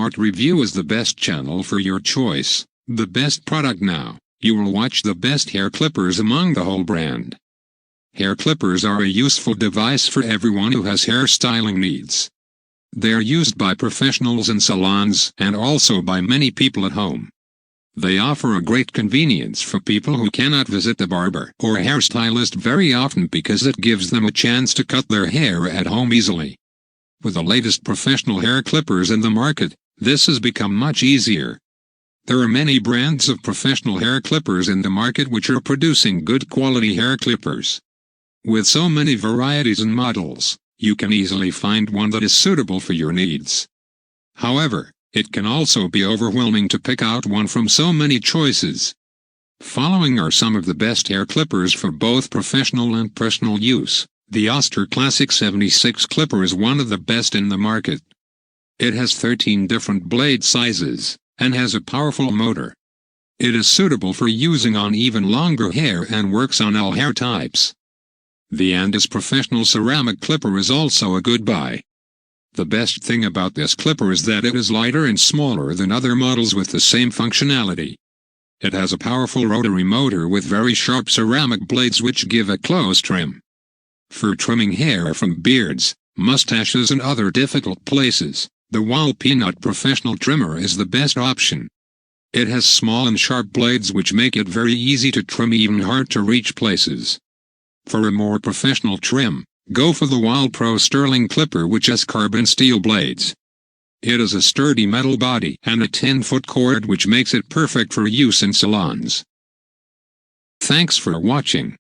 Smart Review is the best channel for your choice, the best product now. You will watch the best hair clippers among the whole brand. Hair clippers are a useful device for everyone who has hair styling needs. They are used by professionals in salons and also by many people at home. They offer a great convenience for people who cannot visit the barber or hairstylist very often because it gives them a chance to cut their hair at home easily. With the latest professional hair clippers in the market, this has become much easier. There are many brands of professional hair clippers in the market which are producing good quality hair clippers. With so many varieties and models, you can easily find one that is suitable for your needs. However, it can also be overwhelming to pick out one from so many choices. Following are some of the best hair clippers for both professional and personal use. The Oster Classic 76 clipper is one of the best in the market. It has 13 different blade sizes, and has a powerful motor. It is suitable for using on even longer hair and works on all hair types. The Andis Professional Ceramic Clipper is also a good buy. The best thing about this clipper is that it is lighter and smaller than other models with the same functionality. It has a powerful rotary motor with very sharp ceramic blades which give a close trim. For trimming hair from beards, mustaches and other difficult places, the Wahl Peanut Professional Trimmer is the best option. It has small and sharp blades which make it very easy to trim even hard-to-reach places. For a more professional trim, go for the Wahl Pro Sterling Clipper which has carbon steel blades. It has a sturdy metal body and a 10-foot cord which makes it perfect for use in salons. Thanks for watching.